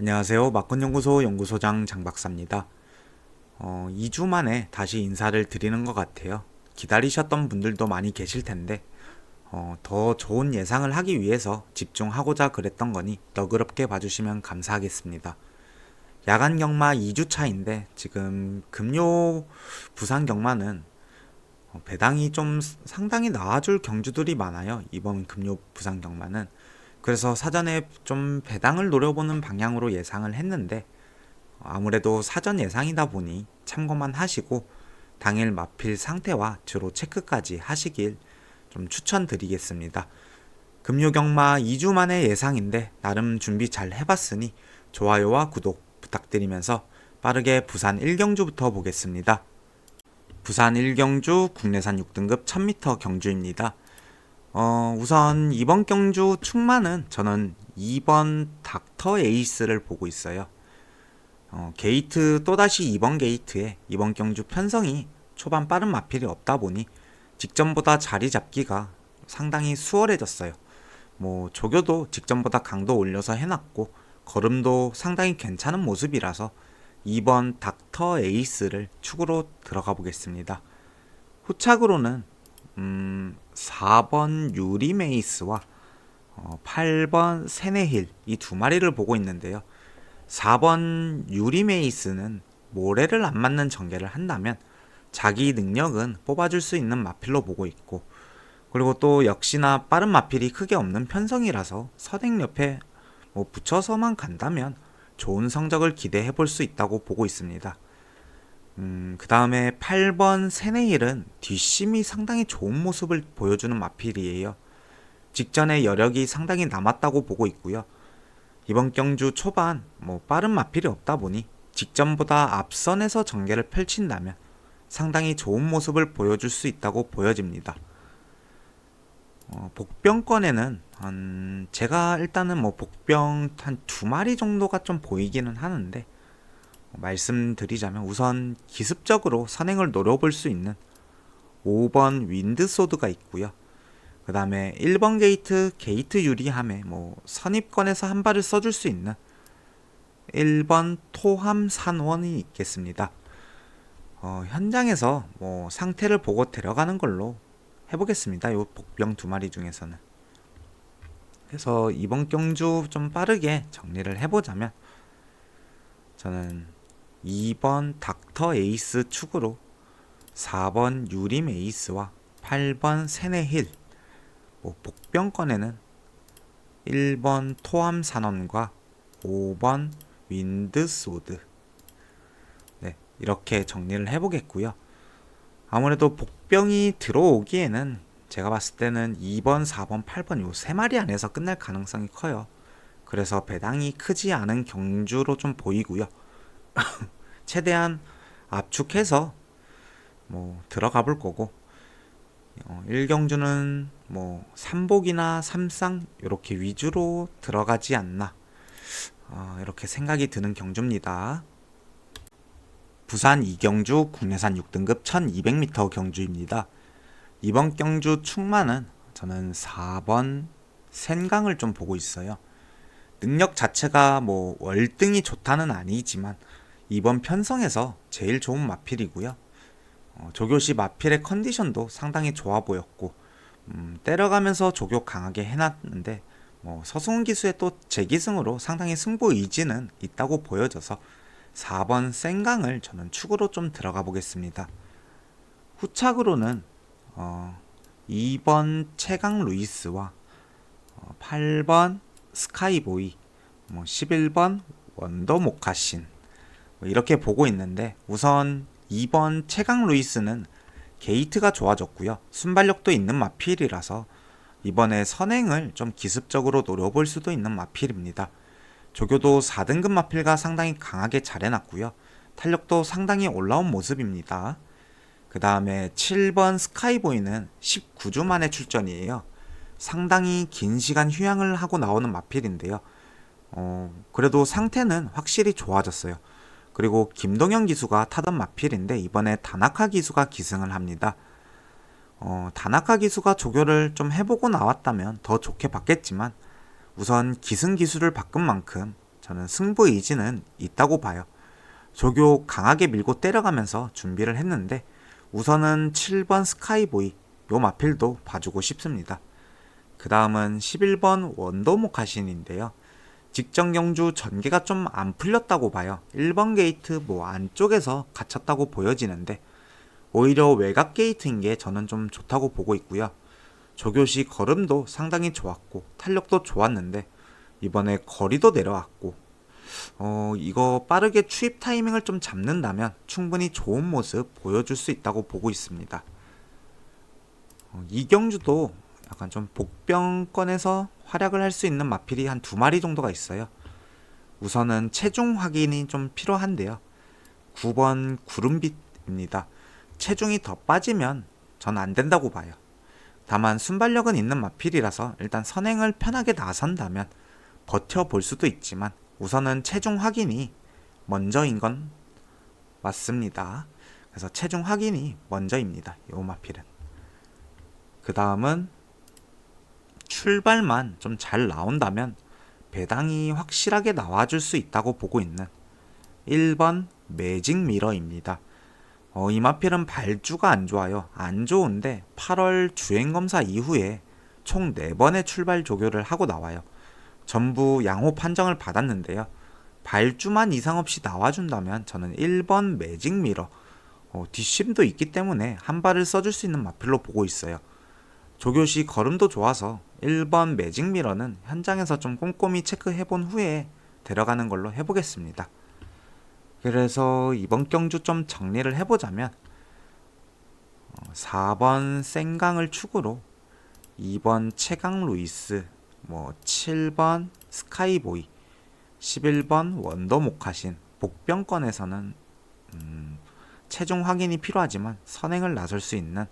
안녕하세요. 마건연구소 연구소장 장박사입니다. 2주 만에 다시 인사를 드리는 것 같아요. 기다리셨던 분들도 많이 계실 텐데, 더 좋은 예상을 하기 위해서 집중하고자 그랬던 거니 너그럽게 봐주시면 감사하겠습니다. 야간 경마 2주 차인데, 지금 금요 부산 경마는 배당이 좀 상당히 나아줄 경주들이 많아요. 이번 금요 부산 경마는. 그래서 사전에 좀 배당을 노려보는 방향으로 예상을 했는데 아무래도 사전 예상이다 보니 참고만 하시고 당일 마필 상태와 주로 체크까지 하시길 좀 추천드리겠습니다. 금요경마 2주 만의 예상인데 나름 준비 잘 해봤으니 좋아요와 구독 부탁드리면서 빠르게 부산 1경주부터 보겠습니다. 부산 1경주 국내산 6등급 1000m 경주입니다. 우선 이번 경주 충마는 저는 2번 닥터 에이스를 보고 있어요. 게이트 또다시 2번 게이트에 이번 경주 편성이 초반 빠른 마필이 없다 보니 직전보다 자리 잡기가 상당히 수월해졌어요. 조교도 직전보다 강도 올려서 해놨고 걸음도 상당히 괜찮은 모습이라서 2번 닥터 에이스를 축으로 들어가 보겠습니다. 후착으로는 4번 유리메이스와 8번 세네힐 이 두 마리를 보고 있는데요. 4번 유리메이스는 모래를 안 맞는 전개를 한다면 자기 능력은 뽑아줄 수 있는 마필로 보고 있고, 그리고 또 역시나 빠른 마필이 크게 없는 편성이라서 선행 옆에 붙여서만 간다면 좋은 성적을 기대해 볼 수 있다고 보고 있습니다. 그 다음에 8번 세네힐은 뒷심이 상당히 좋은 모습을 보여주는 마필이에요. 직전에 여력이 상당히 남았다고 보고 있고요. 이번 경주 초반 빠른 마필이 없다 보니 직전보다 앞선에서 전개를 펼친다면 상당히 좋은 모습을 보여줄 수 있다고 보여집니다. 복병권에는 제가 일단은 복병 한 2마리 정도가 좀 보이기는 하는데, 말씀드리자면 우선 기습적으로 선행을 노려볼 수 있는 5번 윈드소드가 있고요. 그 다음에 1번 게이트 유리함에 선입권에서 한 발을 써줄 수 있는 1번 토함 산원이 있겠습니다. 현장에서 상태를 보고 데려가는 걸로 해보겠습니다. 요 복병 2마리 중에서는. 그래서 이번 경주 좀 빠르게 정리를 해보자면 저는 2번 닥터 에이스 축으로 4번 유림 에이스와 8번 세네힐, 복병권에는 1번 토함 산원과 5번 윈드소드, 네, 이렇게 정리를 해보겠고요. 아무래도 복병이 들어오기에는 제가 봤을 때는 2번, 4번, 8번 요 3마리 안에서 끝날 가능성이 커요. 그래서 배당이 크지 않은 경주로 좀 보이고요. 최대한 압축해서 들어가 볼 거고, 1경주는 3복이나 3쌍 이렇게 위주로 들어가지 않나, 이렇게 생각이 드는 경주입니다. 부산 2경주 국내산 6등급 1200m 경주입니다. 이번 경주 충마는 저는 4번 센강을 좀 보고 있어요. 능력 자체가 월등히 좋다는 아니지만 이번 편성에서 제일 좋은 마필이고요. 조교시 마필의 컨디션도 상당히 좋아 보였고, 때려가면서 조교 강하게 해놨는데 서승훈 기수의 또 재기승으로 상당히 승부 의지는 있다고 보여져서 4번 센강을 저는 축으로 좀 들어가 보겠습니다. 후착으로는 2번 최강 루이스와 8번 스카이보이, 11번 원더 모카신 이렇게 보고 있는데, 우선 2번 최강 루이스는 게이트가 좋아졌고요. 순발력도 있는 마필이라서 이번에 선행을 좀 기습적으로 노려볼 수도 있는 마필입니다. 조교도 4등급 마필과 상당히 강하게 잘 해놨고요. 탄력도 상당히 올라온 모습입니다. 그 다음에 7번 스카이보이는 19주 만에 출전이에요. 상당히 긴 시간 휴양을 하고 나오는 마필인데요. 그래도 상태는 확실히 좋아졌어요. 그리고 김동현 기수가 타던 마필인데 이번에 다나카 기수가 기승을 합니다. 다나카 기수가 조교를 좀 해보고 나왔다면 더 좋게 봤겠지만 우선 기승 기수를 바꾼 만큼 저는 승부 의지는 있다고 봐요. 조교 강하게 밀고 때려가면서 준비를 했는데 우선은 7번 스카이보이 요 마필도 봐주고 싶습니다. 그 다음은 11번 원더모카신인데요. 직전 경주 전개가 좀 안 풀렸다고 봐요. 1번 게이트 뭐 안쪽에서 갇혔다고 보여지는데 오히려 외곽 게이트인 게 저는 좀 좋다고 보고 있고요. 조교시 걸음도 상당히 좋았고 탄력도 좋았는데 이번에 거리도 내려왔고 이거 빠르게 추입 타이밍을 좀 잡는다면 충분히 좋은 모습 보여줄 수 있다고 보고 있습니다. 이 경주도 약간 좀 복병권에서 활약을 할 수 있는 마필이 한 2마리 정도가 있어요. 우선은 체중 확인이 좀 필요한데요. 9번 구름빛입니다. 체중이 더 빠지면 전 안 된다고 봐요. 다만 순발력은 있는 마필이라서 일단 선행을 편하게 나선다면 버텨볼 수도 있지만 우선은 체중 확인이 먼저인 건 맞습니다. 그래서 체중 확인이 먼저입니다. 요 마필은. 그 다음은 출발만 좀 잘 나온다면 배당이 확실하게 나와줄 수 있다고 보고 있는 1번 매직 미러입니다. 이 마필은 발주가 안 좋아요. 안 좋은데 8월 주행검사 이후에 총 4번의 출발 조교를 하고 나와요. 전부 양호 판정을 받았는데요. 발주만 이상 없이 나와준다면 저는 1번 매직 미러 뒷심도 있기 때문에 한 발을 써줄 수 있는 마필로 보고 있어요. 조교시 걸음도 좋아서 1번 매직 미러는 현장에서 좀 꼼꼼히 체크해본 후에 데려가는 걸로 해보겠습니다. 그래서 이번 경주 좀 정리를 해보자면 4번 생강을 축으로 2번 최강 루이스 7번 스카이보이 11번 원더모카신 복병권에서는 체중 확인이 필요하지만 선행을 나설 수 있는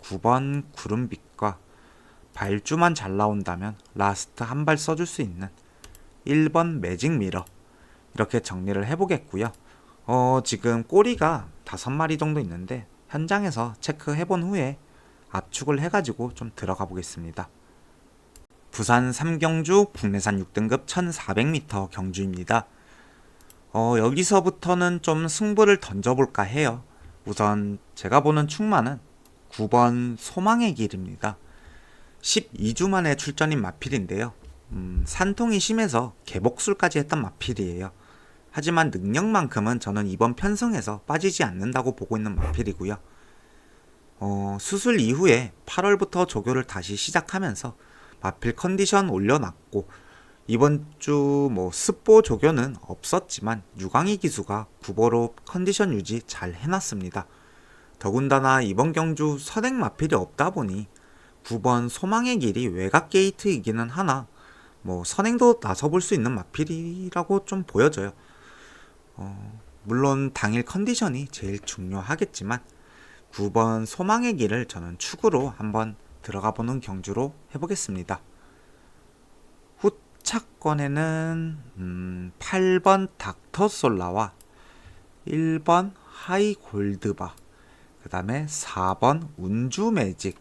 9번 구름빛과 발주만 잘 나온다면 라스트 한 발 써줄 수 있는 1번 매직 미러 이렇게 정리를 해보겠고요. 지금 꼬리가 5마리 정도 있는데 현장에서 체크해본 후에 압축을 해가지고 좀 들어가 보겠습니다. 부산 3경주 국내산 6등급 1400m 경주입니다. 여기서부터는 좀 승부를 던져볼까 해요. 우선 제가 보는 충마는 9번 소망의 길입니다. 12주 만에 출전인 마필인데요. 산통이 심해서 개복술까지 했던 마필이에요. 하지만 능력만큼은 저는 이번 편성에서 빠지지 않는다고 보고 있는 마필이고요. 수술 이후에 8월부터 조교를 다시 시작하면서 마필 컨디션 올려놨고 이번 주 습보 조교는 없었지만 유광희 기수가 구보로 컨디션 유지 잘 해놨습니다. 더군다나 이번 경주 선행 마필이 없다 보니 9번 소망의 길이 외곽 게이트이기는 하나 선행도 나서볼 수 있는 마필이라고 좀 보여져요. 물론 당일 컨디션이 제일 중요하겠지만 9번 소망의 길을 저는 축으로 한번 들어가 보는 경주로 해보겠습니다. 후차권에는 8번 닥터솔라와 1번 하이골드바 그 다음에 4번 운주매직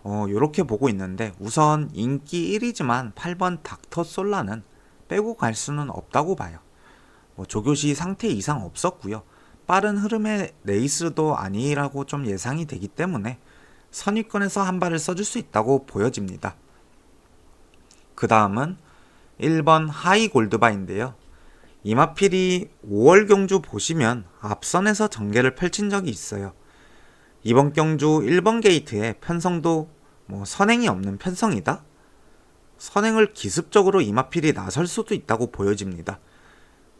요렇게 보고 있는데 우선 인기 1위지만 8번 닥터솔라는 빼고 갈 수는 없다고 봐요. 조교시 상태 이상 없었고요. 빠른 흐름의 레이스도 아니라고 좀 예상이 되기 때문에 선위권에서 한 발을 써줄 수 있다고 보여집니다. 그 다음은 1번 하이골드바인데요. 이 마필이 5월 경주 보시면 앞선에서 전개를 펼친 적이 있어요. 이번 경주 1번 게이트에 편성도 선행이 없는 편성이다? 선행을 기습적으로 이 마필이 나설 수도 있다고 보여집니다.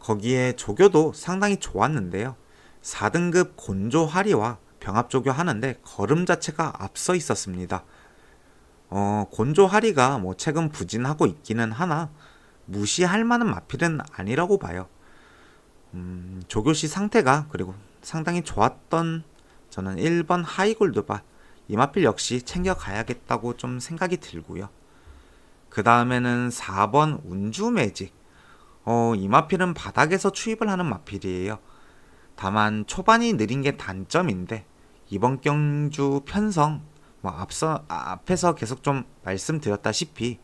거기에 조교도 상당히 좋았는데요. 4등급 곤조 하리와 병합 조교 하는데 걸음 자체가 앞서 있었습니다. 곤조 하리가 최근 부진하고 있기는 하나 무시할 만한 마필은 아니라고 봐요. 조교시 상태가 그리고 상당히 좋았던 저는 1번 하이골드바 이 마필 역시 챙겨가야겠다고 좀 생각이 들고요. 그 다음에는 4번 운주매직 이 마필은 바닥에서 추입을 하는 마필이에요. 다만 초반이 느린 게 단점인데 이번 경주 편성 앞에서 계속 좀 말씀드렸다시피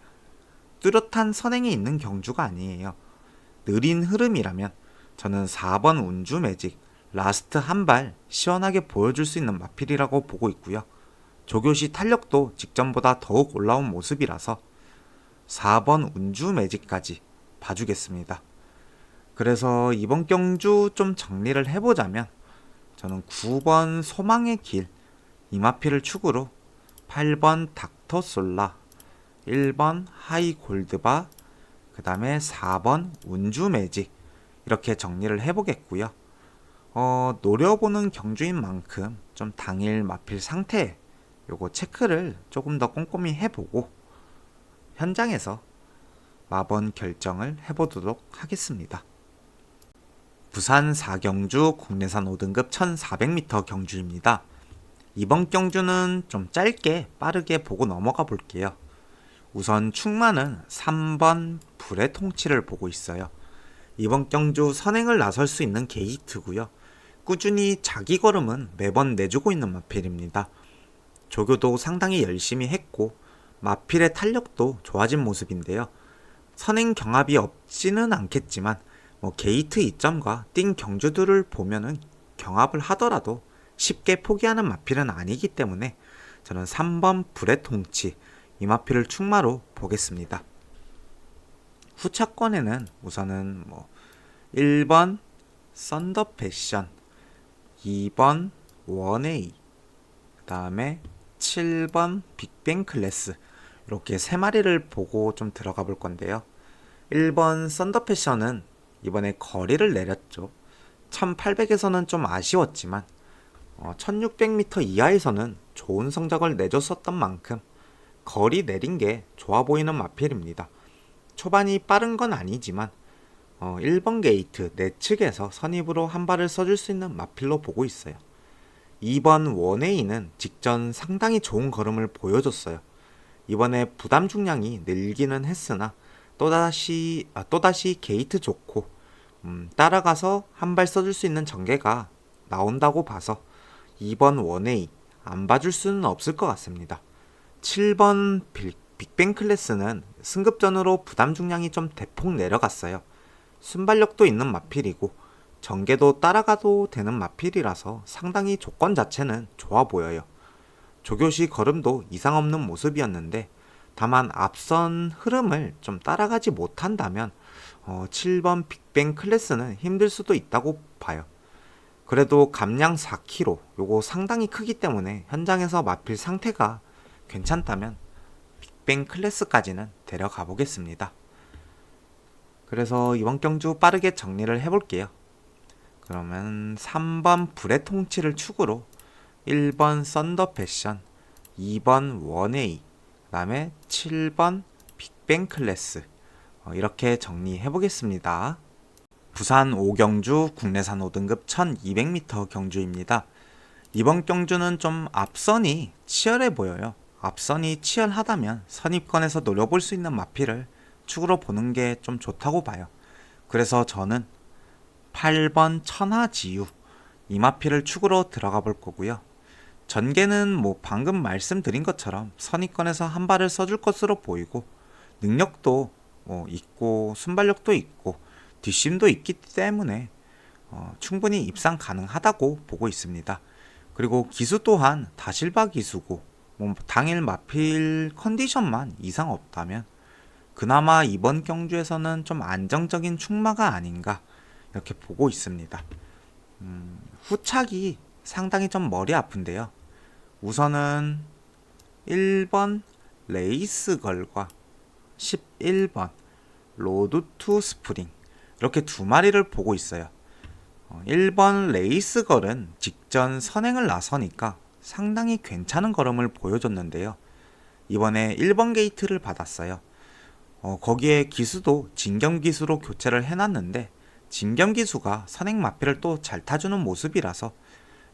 뚜렷한 선행이 있는 경주가 아니에요. 느린 흐름이라면 저는 4번 운주 매직 라스트 한 발 시원하게 보여줄 수 있는 마필이라고 보고 있고요. 조교시 탄력도 직전보다 더욱 올라온 모습이라서 4번 운주 매직까지 봐주겠습니다. 그래서 이번 경주 좀 정리를 해보자면 저는 9번 소망의 길 이마필을 축으로 8번 닥터 솔라, 1번 하이 골드바, 그 다음에 4번 운주 매직 이렇게 정리를 해보겠고요. 노려보는 경주인 만큼 좀 당일 마필 상태 요거 체크를 조금 더 꼼꼼히 해보고 현장에서 마번 결정을 해보도록 하겠습니다. 부산 4경주 국내산 5등급 1400m 경주입니다. 이번 경주는 좀 짧게 빠르게 보고 넘어가 볼게요. 우선 충마는 3번 불의 통치를 보고 있어요. 이번 경주 선행을 나설 수 있는 게이트고요. 꾸준히 자기 걸음은 매번 내주고 있는 마필입니다. 조교도 상당히 열심히 했고 마필의 탄력도 좋아진 모습인데요. 선행 경합이 없지는 않겠지만 게이트 이점과 띵 경주들을 보면은 경합을 하더라도 쉽게 포기하는 마필은 아니기 때문에 저는 3번 불의 통치 이 마필을 충마로 보겠습니다. 후차권에는 우선은 1번 썬더 패션, 2번 원에이, 그 다음에 7번 빅뱅 클래스 이렇게 3마리를 보고 좀 들어가 볼 건데요. 1번 썬더 패션은 이번에 거리를 내렸죠. 1800에서는 좀 아쉬웠지만 1600m 이하에서는 좋은 성적을 내줬었던 만큼 거리 내린 게 좋아 보이는 마필입니다. 초반이 빠른 건 아니지만 1번 게이트 내측에서 선입으로 한 발을 써줄 수 있는 마필로 보고 있어요. 2번 원에이는 직전 상당히 좋은 걸음을 보여줬어요. 이번에 부담 중량이 늘기는 했으나 또다시 게이트 좋고 따라가서 한 발 써줄 수 있는 전개가 나온다고 봐서 2번 원에이 안 봐줄 수는 없을 것 같습니다. 7번 빅뱅 클래스는 승급전으로 부담 중량이 좀 대폭 내려갔어요. 순발력도 있는 마필이고 전개도 따라가도 되는 마필이라서 상당히 조건 자체는 좋아 보여요. 조교시 걸음도 이상 없는 모습이었는데 다만 앞선 흐름을 좀 따라가지 못한다면 7번 빅뱅 클래스는 힘들 수도 있다고 봐요. 그래도 감량 4kg 요거 상당히 크기 때문에 현장에서 마필 상태가 괜찮다면 빅뱅 클래스까지는 데려가 보겠습니다. 그래서 이번 경주 빠르게 정리를 해볼게요. 그러면 3번 불의 통치를 축으로 1번 썬더 패션, 2번 원에이, 그 다음에 7번 빅뱅 클래스 이렇게 정리해 보겠습니다. 부산 5경주 국내산 5등급 1200m 경주입니다. 이번 경주는 좀 앞선이 치열해 보여요. 앞선이 치열하다면 선입권에서 노려볼 수 있는 마필을 축으로 보는 게 좀 좋다고 봐요. 그래서 저는 8번 천하지유 이 마필을 축으로 들어가 볼 거고요. 전개는 방금 말씀드린 것처럼 선입권에서 한 발을 써줄 것으로 보이고 능력도 있고 순발력도 있고 뒷심도 있기 때문에 충분히 입상 가능하다고 보고 있습니다. 그리고 기수 또한 다실바 기수고 당일 마필 컨디션만 이상 없다면 그나마 이번 경주에서는 좀 안정적인 충마가 아닌가 이렇게 보고 있습니다. 후착이 상당히 좀 머리 아픈데요. 우선은 1번 레이스걸과 11번 로드 투 스프링 이렇게 두 마리를 보고 있어요. 1번 레이스걸은 직전 선행을 나서니까 상당히 괜찮은 걸음을 보여줬는데요. 이번에 1번 게이트를 받았어요. 거기에 기수도 진겸 기수로 교체를 해놨는데 진겸 기수가 선행 마필을 또 잘 타주는 모습이라서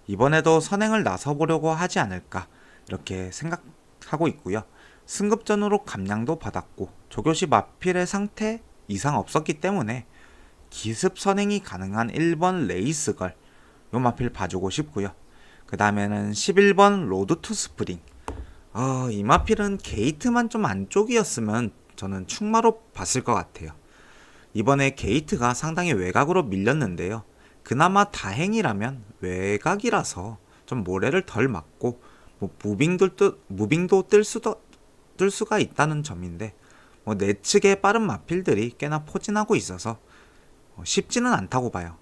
이번에도 선행을 나서보려고 하지 않을까 이렇게 생각하고 있고요. 승급전으로 감량도 받았고 조교시 마필의 상태 이상 없었기 때문에 기습 선행이 가능한 1번 레이스걸 요 마필 봐주고 싶고요. 그 다음에는 11번 로드 투 스프링 이 마필은 게이트만 좀 안쪽이었으면 저는 충마로 봤을 것 같아요. 이번에 게이트가 상당히 외곽으로 밀렸는데요. 그나마 다행이라면 외곽이라서 좀 모래를 덜 맞고 뭐 무빙도 뜰 수가 있다는 점인데, 뭐 내측의 빠른 마필들이 꽤나 포진하고 있어서 쉽지는 않다고 봐요.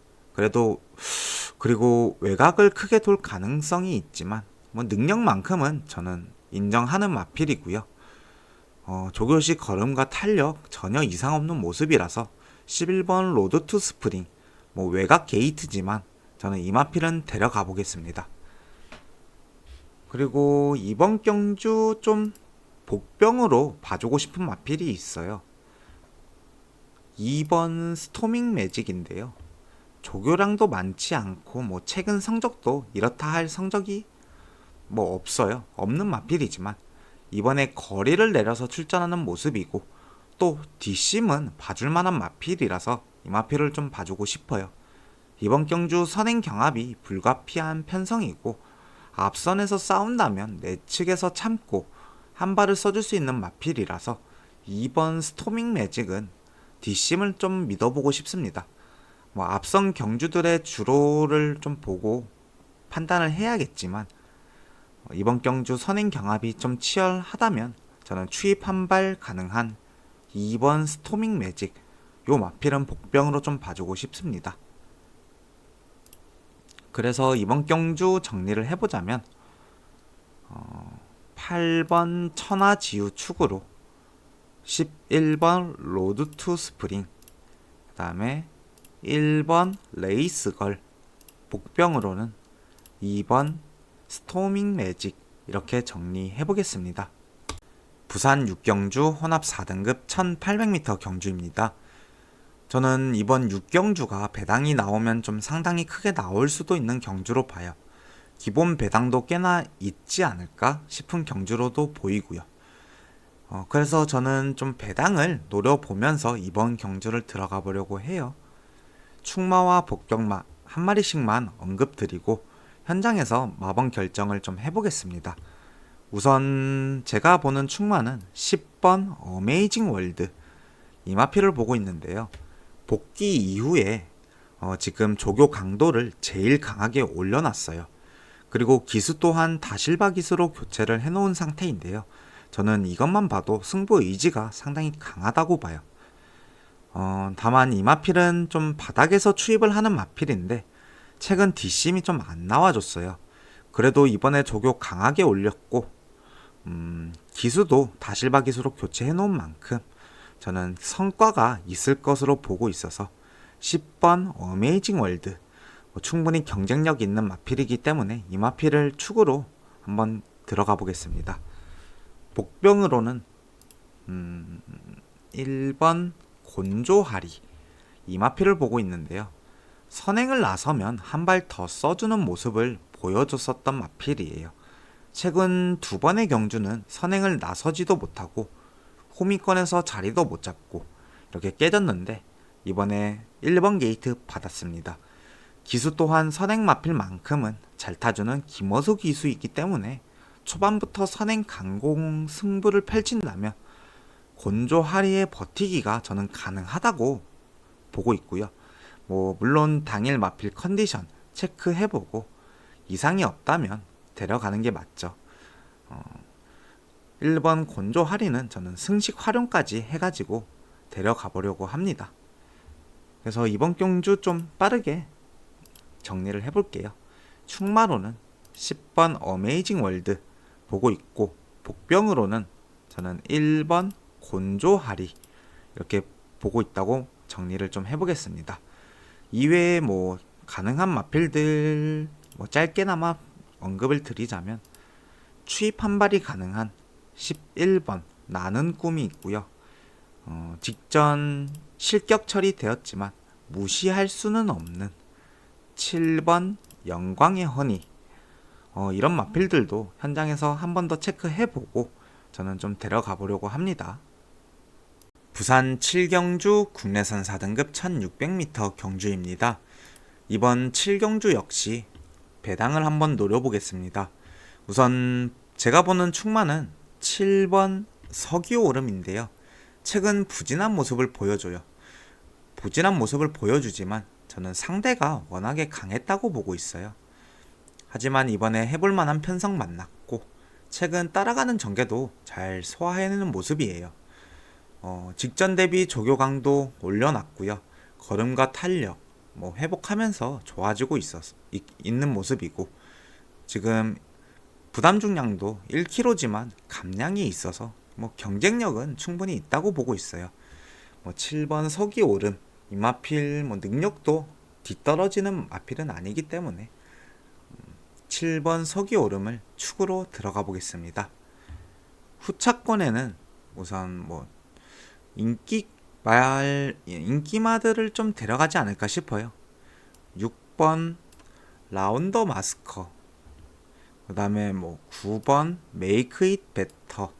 그리고 외곽을 크게 돌 가능성이 있지만 뭐 능력만큼은 저는 인정하는 마필이고요. 조교시 걸음과 탄력 전혀 이상 없는 모습이라서 11번 로드 투 스프링, 뭐 외곽 게이트지만 저는 이 마필은 데려가 보겠습니다. 그리고 이번 경주 좀 복병으로 봐주고 싶은 마필이 있어요. 2번 스토밍 매직인데요. 조교량도 많지 않고 뭐 최근 성적도 이렇다 할 성적이 뭐 없어요. 없는 마필이지만 이번에 거리를 내려서 출전하는 모습이고, 또 뒷심은 봐줄 만한 마필이라서 이 마필을 좀 봐주고 싶어요. 이번 경주 선행 경합이 불가피한 편성이고, 앞선에서 싸운다면 내측에서 참고 한 발을 써줄 수 있는 마필이라서 2번 스토밍 매직은 뒷심을 좀 믿어보고 싶습니다. 뭐 앞선 경주들의 주로를 좀 보고 판단을 해야겠지만, 이번 경주 선행 경합이 좀 치열하다면 저는 추입 한 발 가능한 2번 스토밍 매직, 요 마필은 복병으로 좀 봐주고 싶습니다. 그래서 이번 경주 정리를 해보자면 8번 천하지우 축으로 11번 로드 투 스프링, 그 다음에 1번 레이스걸, 복병으로는 2번 스토밍 매직, 이렇게 정리해 보겠습니다. 부산 6경주 혼합 4등급 1800m 경주입니다. 저는 이번 6경주가 배당이 나오면 좀 상당히 크게 나올 수도 있는 경주로 봐요. 기본 배당도 꽤나 있지 않을까 싶은 경주로도 보이고요. 그래서 저는 좀 배당을 노려보면서 이번 경주를 들어가 보려고 해요. 충마와 복경마 한 마리씩만 언급드리고 현장에서 마번 결정을 좀 해보겠습니다. 우선 제가 보는 충마는 10번 어메이징 월드, 이 마필을 보고 있는데요. 복귀 이후에 지금 조교 강도를 제일 강하게 올려놨어요. 그리고 기수 또한 다실바 기수로 교체를 해놓은 상태인데요. 저는 이것만 봐도 승부 의지가 상당히 강하다고 봐요. 다만 이 마필은 좀 바닥에서 추입을 하는 마필인데 최근 뒷심이 좀 안 나와줬어요. 그래도 이번에 조교 강하게 올렸고 기수도 다실바 기수로 교체해 놓은 만큼 저는 성과가 있을 것으로 보고 있어서 10번 어메이징 월드, 충분히 경쟁력 있는 마필이기 때문에 이 마필을 축으로 한번 들어가 보겠습니다. 복병으로는 1번 곤조하리, 이 마필을 보고 있는데요. 선행을 나서면 한 발 더 써주는 모습을 보여줬었던 마필이에요. 최근 두 번의 경주는 선행을 나서지도 못하고 호미권에서 자리도 못 잡고 이렇게 깨졌는데, 이번에 1번 게이트 받았습니다. 기수 또한 선행 마필만큼은 잘 타주는 김어수 기수이기 때문에 초반부터 선행 강공 승부를 펼친다면 곤조 하리의 버티기가 저는 가능하다고 보고 있고요. 물론 당일 마필 컨디션 체크해보고 이상이 없다면 데려가는 게 맞죠. 1번 곤조 하리는 저는 승식 활용까지 해가지고 데려가 보려고 합니다. 그래서 이번 경주 좀 빠르게 정리를 해볼게요. 충마로는 10번 어메이징 월드 보고 있고, 복병으로는 저는 1번 곤조 하리 이렇게 보고 있다고 정리를 좀 해보겠습니다. 이외에 가능한 마필들 짧게나마 언급을 드리자면 추입 한 발이 가능한 11번 나는 꿈이 있고요. 직전 실격 처리되었지만 무시할 수는 없는 7번 영광의 허니, 이런 마필들도 현장에서 한 번 더 체크해보고 저는 좀 데려가 보려고 합니다. 부산 7경주 국내선 4등급 1600m 경주입니다. 이번 7경주 역시 배당을 한번 노려보겠습니다. 우선 제가 보는 충마는 7번 서기오름인데요. 최근 부진한 모습을 보여줘요. 부진한 모습을 보여주지만 저는 상대가 워낙에 강했다고 보고 있어요. 하지만 이번에 해볼 만한 편성 만났고 최근 따라가는 전개도 잘 소화해내는 모습이에요. 직전 대비 조교 강도 올려놨고요. 걸음과 탄력 회복하면서 좋아지고 있는 모습이고, 지금 부담 중량도 1kg지만 감량이 있어서 경쟁력은 충분히 있다고 보고 있어요. 7번 서기 오름, 이 마필 능력도 뒤떨어지는 마필은 아니기 때문에 7번 서기 오름을 축으로 들어가 보겠습니다. 후차권에는 우선 인기마들을 좀 데려가지 않을까 싶어요. 6번 라운더 마스커, 그 다음에 9번 메이크 잇 베터,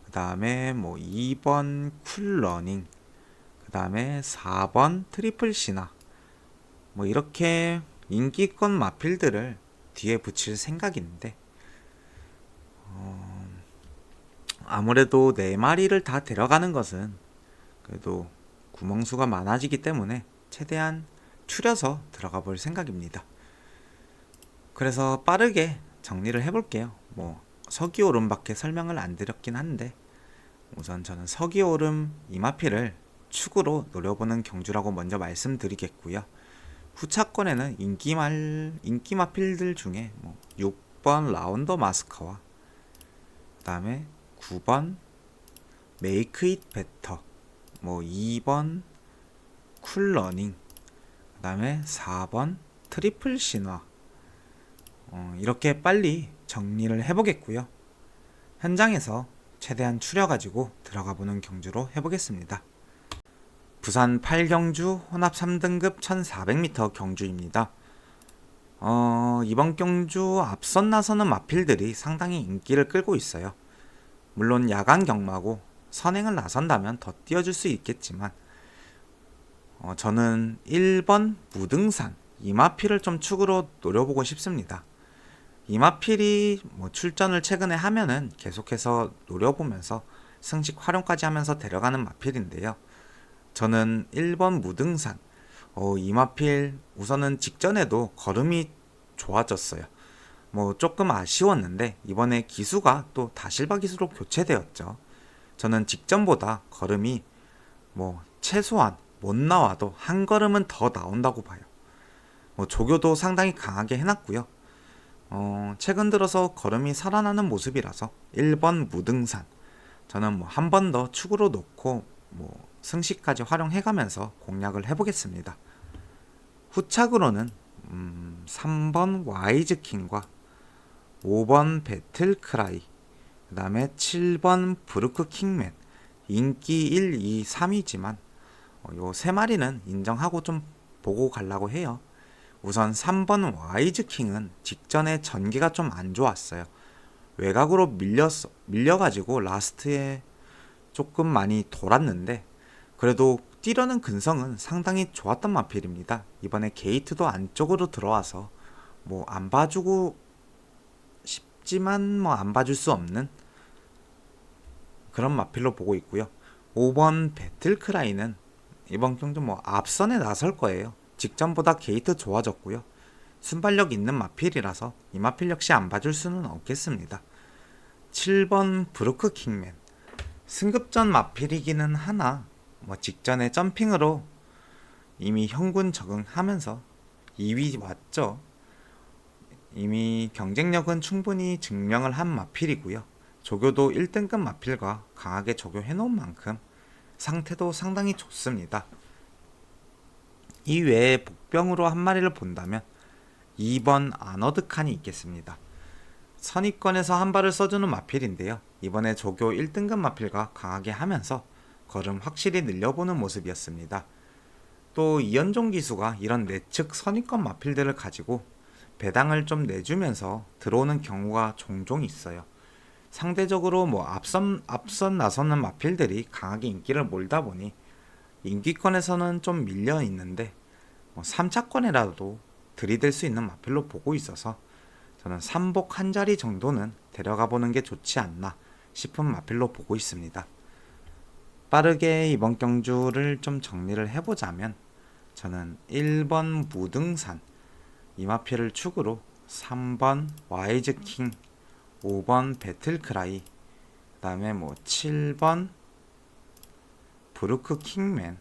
그 다음에 2번 쿨러닝, 그 다음에 4번 트리플 시나, 이렇게 인기권 마필들을 뒤에 붙일 생각인데, 아무래도 4마리를 다 데려가는 것은 그래도 구멍수가 많아지기 때문에 최대한 추려서 들어가 볼 생각입니다. 그래서 빠르게 정리를 해볼게요. 서기오름밖에 설명을 안 드렸긴 한데, 우선 저는 서기오름 이마필을 축으로 노려보는 경주라고 먼저 말씀드리겠고요. 후차권에는 인기마필들 중에 6번 라운더 마스커와 그 다음에 9번 메이크 잇 베터, 2번 쿨러닝, 그 다음에 4번 트리플 신화, 이렇게 빨리 정리를 해보겠고요. 현장에서 최대한 추려가지고 들어가보는 경주로 해보겠습니다. 부산 8경주 혼합 3등급 1400m 경주입니다. 이번 경주 앞선 나서는 마필들이 상당히 인기를 끌고 있어요. 물론 야간 경마고 선행을 나선다면 더 뛰어줄 수 있겠지만, 저는 1번 무등산 이마필을 좀 축으로 노려보고 싶습니다. 이마필이 출전을 최근에 하면은 계속해서 노려보면서 승식 활용까지 하면서 데려가는 마필인데요. 저는 1번 무등산, 이마필 우선은 직전에도 걸음이 좋아졌어요. 조금 아쉬웠는데 이번에 기수가 또 다실바 기수로 교체되었죠. 저는 직전보다 걸음이 최소한 못 나와도 한 걸음은 더 나온다고 봐요. 조교도 상당히 강하게 해놨고요. 최근 들어서 걸음이 살아나는 모습이라서 1번 무등산, 저는 한 번 더 축으로 놓고 승식까지 활용해가면서 공략을 해보겠습니다. 후착으로는 3번 와이즈킹과 5번 배틀크라이, 그 다음에 7번 브루크 킹맨, 인기 1, 2, 3이지만 요 3마리는 인정하고 좀 보고 가려고 해요. 우선 3번 와이즈킹은 직전에 전개가 좀 안 좋았어요. 외곽으로 밀려가지고 라스트에 조금 많이 돌았는데, 그래도 뛰려는 근성은 상당히 좋았던 마필입니다. 이번에 게이트도 안쪽으로 들어와서 안 봐주고 싶지만 안 봐줄 수 없는 그런 마필로 보고 있고요. 5번 배틀크라이는 이번 경주 앞선에 나설 거예요. 직전보다 게이트 좋아졌고요. 순발력 있는 마필이라서 이 마필 역시 안 봐줄 수는 없겠습니다. 7번 브루크 킹맨, 승급전 마필이기는 하나 직전에 점핑으로 이미 현군 적응하면서 2위 왔죠. 이미 경쟁력은 충분히 증명을 한 마필이고요. 조교도 1등급 마필과 강하게 조교해 놓은 만큼 상태도 상당히 좋습니다. 이 외에 복병으로 한 마리를 본다면 2번 아너드 칸이 있겠습니다. 선입권에서 한 발을 써주는 마필인데요. 이번에 조교 1등급 마필과 강하게 하면서 걸음 확실히 늘려보는 모습이었습니다. 또 이현종 기수가 이런 내측 선입권 마필들을 가지고 배당을 좀 내주면서 들어오는 경우가 종종 있어요. 상대적으로 앞선 나서는 마필들이 강하게 인기를 몰다 보니 인기권에서는 좀 밀려 있는데 3차권에라도 들이댈 수 있는 마필로 보고 있어서 저는 3복 한 자리 정도는 데려가 보는 게 좋지 않나 싶은 마필로 보고 있습니다. 빠르게 이번 경주를 좀 정리를 해보자면 저는 1번 무등산 이마필을 축으로 3번 와이즈킹, 5번 배틀크라이, 그 다음에 7번 브루크 킹맨,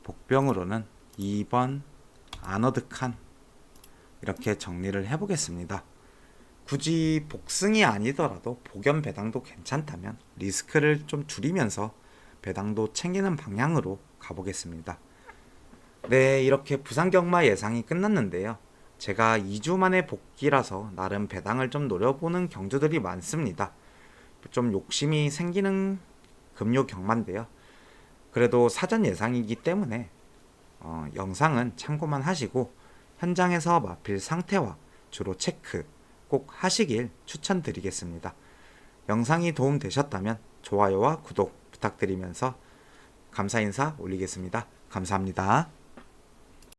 복병으로는 2번 아너드 칸 이렇게 정리를 해보겠습니다. 굳이 복승이 아니더라도 복연 배당도 괜찮다면 리스크를 좀 줄이면서 배당도 챙기는 방향으로 가보겠습니다. 네, 이렇게 부산 경마 예상이 끝났는데요. 제가 2주 만에 복귀라서 나름 배당을 좀 노려보는 경주들이 많습니다. 좀 욕심이 생기는 금요 경마인데요. 그래도 사전 예상이기 때문에 영상은 참고만 하시고 현장에서 마필 상태와 주로 체크 꼭 하시길 추천드리겠습니다. 영상이 도움되셨다면 좋아요와 구독 부탁드리면서 감사 인사 올리겠습니다. 감사합니다.